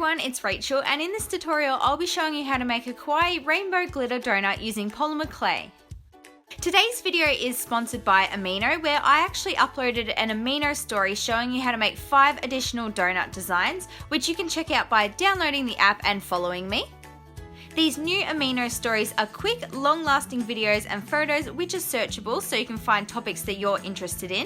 everyone, it's Rachel, and in this tutorial I'll be showing you how to make a kawaii rainbow glitter donut using polymer clay. Today's video is sponsored by Amino, where I actually uploaded an Amino story showing you how to make 5 additional donut designs, which you can check out by downloading the app and following me. These new Amino stories are quick, long-lasting videos and photos which are searchable so you can find topics that you're interested in.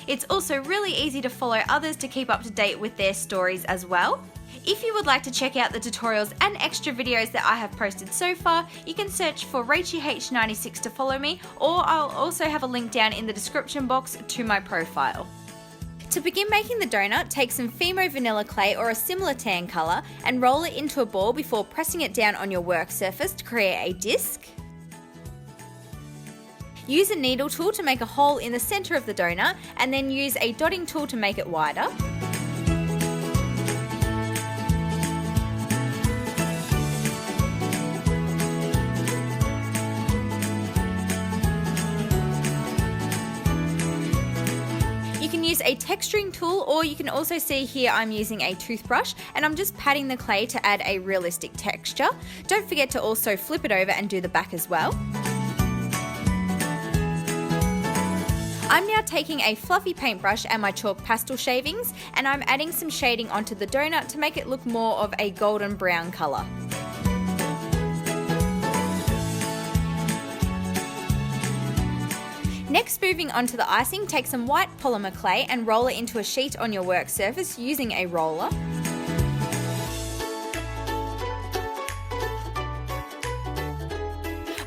It's also really easy to follow others to keep up to date with their stories as well. If you would like to check out the tutorials and extra videos that I have posted so far, you can search for RachieH96 to follow me, or I'll also have a link down in the description box to my profile. To begin making the donut, take some Fimo vanilla clay or a similar tan colour and roll it into a ball before pressing it down on your work surface to create a disc. Use a needle tool to make a hole in the centre of the donut, and then use a dotting tool to make it wider. You can use a texturing tool, or you can also see here I'm using a toothbrush and I'm just patting the clay to add a realistic texture. Don't forget to also flip it over and do the back as well. I'm now taking a fluffy paintbrush and my chalk pastel shavings, and I'm adding some shading onto the donut to make it look more of a golden brown colour. Next, moving on to the icing, take some white polymer clay and roll it into a sheet on your work surface using a roller.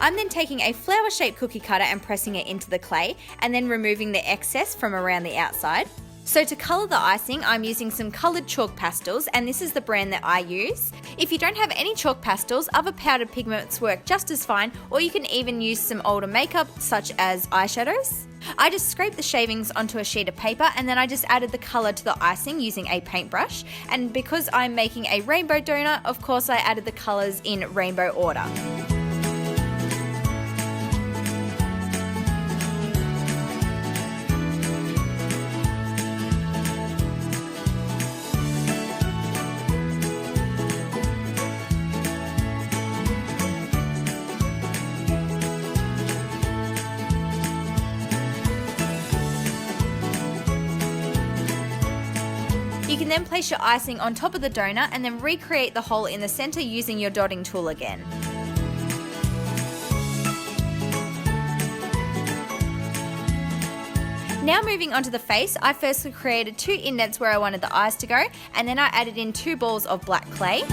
I'm then taking a flower-shaped cookie cutter and pressing it into the clay, and then removing the excess from around the outside. So to colour the icing, I'm using some coloured chalk pastels, and this is the brand that I use. If you don't have any chalk pastels, other powdered pigments work just as fine, or you can even use some older makeup such as eyeshadows. I just scraped the shavings onto a sheet of paper, and then I just added the colour to the icing using a paintbrush. And because I'm making a rainbow donut, of course I added the colours in rainbow order. You can then place your icing on top of the donut and then recreate the hole in the centre using your dotting tool again. Now moving on to the face, I firstly created 2 indents where I wanted the eyes to go, and then I added in 2 balls of black clay.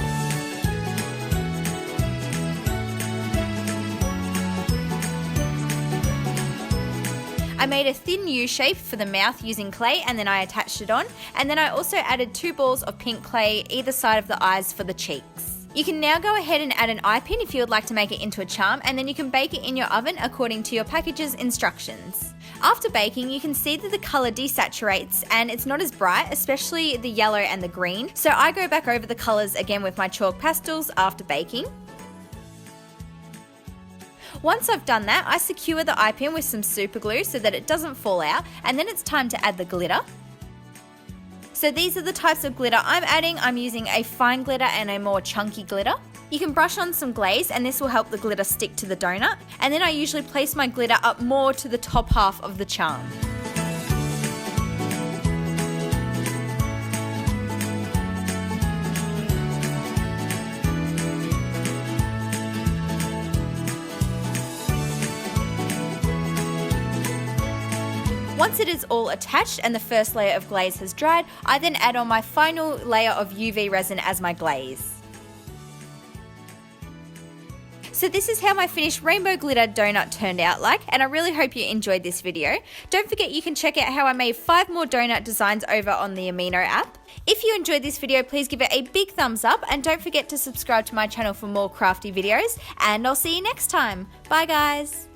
I made a thin U shape for the mouth using clay, and then I attached it on, and then I also added 2 balls of pink clay either side of the eyes for the cheeks. You can now go ahead and add an eye pin if you would like to make it into a charm, and then you can bake it in your oven according to your package's instructions. After baking, you can see that the colour desaturates and it's not as bright, especially the yellow and the green, so I go back over the colours again with my chalk pastels after baking. Once I've done that, I secure the eye pin with some super glue so that it doesn't fall out, and then it's time to add the glitter. So these are the types of glitter I'm adding. I'm using a fine glitter and a more chunky glitter. You can brush on some glaze, and this will help the glitter stick to the donut, and then I usually place my glitter up more to the top half of the charm. Once it is all attached and the first layer of glaze has dried, I then add on my final layer of UV resin as my glaze. So this is how my finished rainbow glitter donut turned out like, and I really hope you enjoyed this video. Don't forget you can check out how I made 5 more donut designs over on the Amino app. If you enjoyed this video, please give it a big thumbs up, and don't forget to subscribe to my channel for more crafty videos, and I'll see you next time. Bye guys!